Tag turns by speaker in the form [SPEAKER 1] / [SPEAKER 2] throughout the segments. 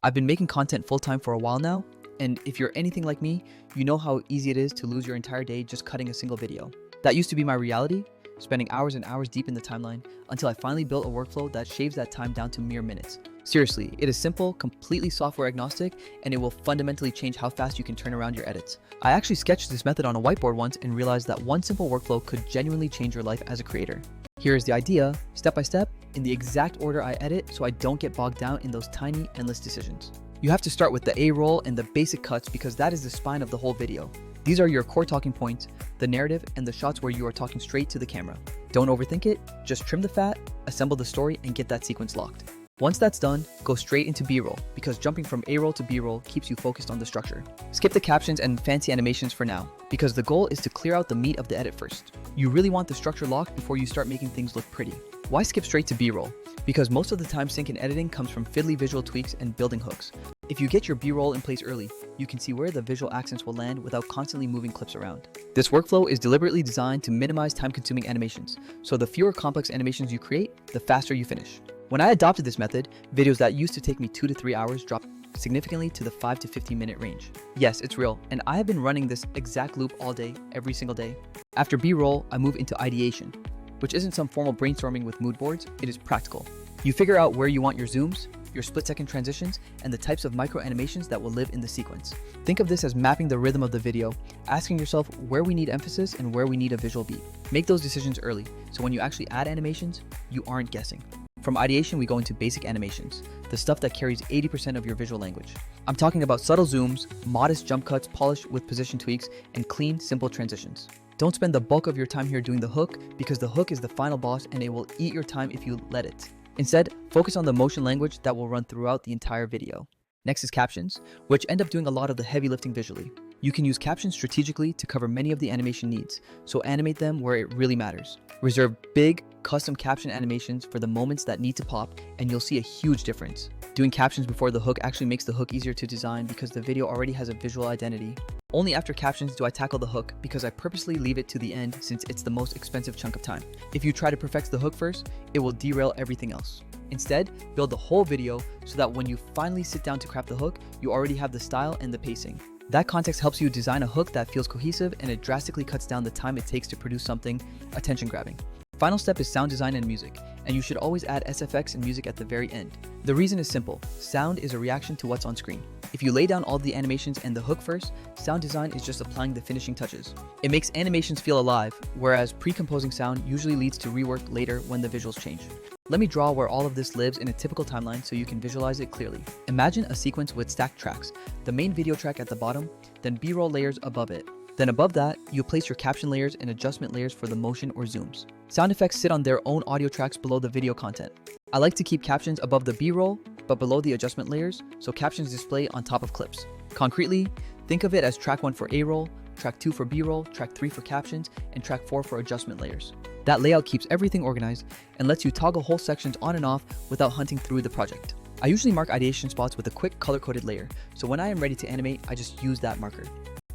[SPEAKER 1] I've been making content full-time for a while now, and if you're anything like me, you know how easy it is to lose your entire day just cutting a single video. That used to be my reality, spending hours and hours deep in the timeline until I finally built a workflow that shaves that time down to mere minutes. Seriously, it is simple, completely software agnostic, and it will fundamentally change how fast you can turn around your edits. I actually sketched this method on a whiteboard once and realized that one simple workflow could genuinely change your life as a creator. Here is the idea, step by step, in the exact order I edit so I don't get bogged down in those tiny, endless decisions. You have to start with the A-roll and the basic cuts because that is the spine of the whole video. These are your core talking points, the narrative, and the shots where you are talking straight to the camera. Don't overthink it, just trim the fat, assemble the story, and get that sequence locked. Once that's done, go straight into B-roll because jumping from A-roll to B-roll keeps you focused on the structure. Skip the captions and fancy animations for now because the goal is to clear out the meat of the edit first. You really want the structure locked before you start making things look pretty. Why skip straight to B-roll? Because most of the time sync in editing comes from fiddly visual tweaks and building hooks. If you get your B-roll in place early, you can see where the visual accents will land without constantly moving clips around. This workflow is deliberately designed to minimize time-consuming animations, so the fewer complex animations you create, the faster you finish. When I adopted this method, videos that used to take me 2 to 3 hours dropped significantly to the 5 to 15 minute range. Yes, it's real, and I have been running this exact loop all day, every single day. After B-roll, I move into ideation, which isn't some formal brainstorming with mood boards, it is practical. You figure out where you want your zooms, your split-second transitions, and the types of micro animations that will live in the sequence. Think of this as mapping the rhythm of the video, asking yourself where we need emphasis and where we need a visual beat. Make those decisions early, so when you actually add animations, you aren't guessing. From ideation, we go into basic animations, the stuff that carries 80% of your visual language. I'm talking about subtle zooms, modest jump cuts polished with position tweaks, and clean, simple transitions. Don't spend the bulk of your time here doing the hook because the hook is the final boss and it will eat your time if you let it. Instead, focus on the motion language that will run throughout the entire video. Next is captions, which end up doing a lot of the heavy lifting visually. You can use captions strategically to cover many of the animation needs, so animate them where it really matters. Reserve big, custom caption animations for the moments that need to pop, and you'll see a huge difference. Doing captions before the hook actually makes the hook easier to design because the video already has a visual identity. Only after captions do I tackle the hook because I purposely leave it to the end since it's the most expensive chunk of time. If you try to perfect the hook first, it will derail everything else. Instead, build the whole video so that when you finally sit down to craft the hook, you already have the style and the pacing. That context helps you design a hook that feels cohesive and it drastically cuts down the time it takes to produce something attention-grabbing. Final step is sound design and music, and you should always add SFX and music at the very end. The reason is simple. Sound is a reaction to what's on screen. If you lay down all the animations and the hook first, sound design is just applying the finishing touches. It makes animations feel alive, whereas pre-composing sound usually leads to rework later when the visuals change. Let me draw where all of this lives in a typical timeline so you can visualize it clearly. Imagine a sequence with stacked tracks, the main video track at the bottom, then B-roll layers above it. Then above that, you place your caption layers and adjustment layers for the motion or zooms. Sound effects sit on their own audio tracks below the video content. I like to keep captions above the B-roll, but below the adjustment layers, so captions display on top of clips. Concretely, think of it as track 1 for A-roll, track 2 for B-roll, track 3 for captions, and track 4 for adjustment layers. That layout keeps everything organized and lets you toggle whole sections on and off without hunting through the project. I usually mark ideation spots with a quick color-coded layer, so when I am ready to animate, I just use that marker.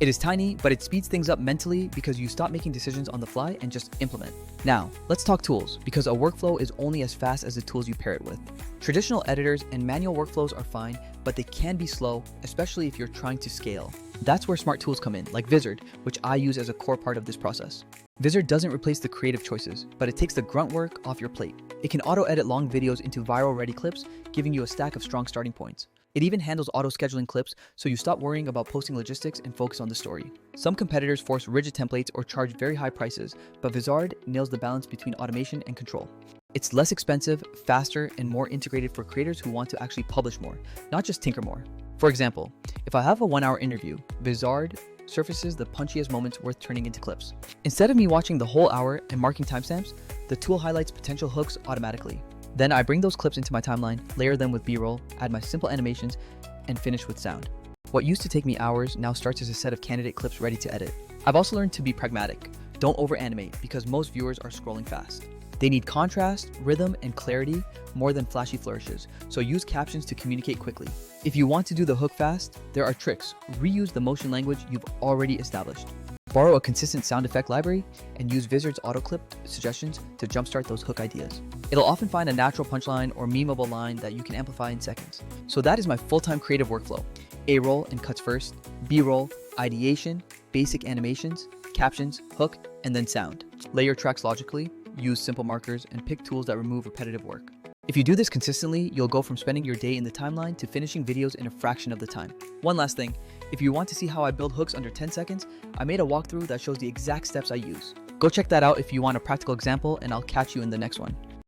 [SPEAKER 1] It is tiny, but it speeds things up mentally because you stop making decisions on the fly and just implement. Now, let's talk tools, because a workflow is only as fast as the tools you pair it with. Traditional editors and manual workflows are fine, but they can be slow, especially if you're trying to scale. That's where smart tools come in, like Vizard, which I use as a core part of this process. Vizard doesn't replace the creative choices, but it takes the grunt work off your plate. It can auto-edit long videos into viral-ready clips, giving you a stack of strong starting points. It even handles auto-scheduling clips, so you stop worrying about posting logistics and focus on the story. Some competitors force rigid templates or charge very high prices, but Vizard nails the balance between automation and control. It's less expensive, faster, and more integrated for creators who want to actually publish more, not just tinker more. For example, if I have a 1-hour interview, Vizard surfaces the punchiest moments worth turning into clips. Instead of me watching the whole hour and marking timestamps, the tool highlights potential hooks automatically. Then I bring those clips into my timeline, layer them with B-roll, add my simple animations, and finish with sound. What used to take me hours now starts as a set of candidate clips ready to edit. I've also learned to be pragmatic. Don't over-animate because most viewers are scrolling fast. They need contrast, rhythm, and clarity more than flashy flourishes, so use captions to communicate quickly. If you want to do the hook fast, there are tricks. Reuse the motion language you've already established. Borrow a consistent sound effect library and use Vizard's autoclip suggestions to jumpstart those hook ideas. It'll often find a natural punchline or memeable line that you can amplify in seconds. So that is my full-time creative workflow. A-roll and cuts first, B-roll, ideation, basic animations, captions, hook, and then sound. Lay your tracks logically, use simple markers, and pick tools that remove repetitive work. If you do this consistently, you'll go from spending your day in the timeline to finishing videos in a fraction of the time. One last thing, if you want to see how I build hooks under 10 seconds, I made a walkthrough that shows the exact steps I use. Go check that out if you want a practical example, and I'll catch you in the next one.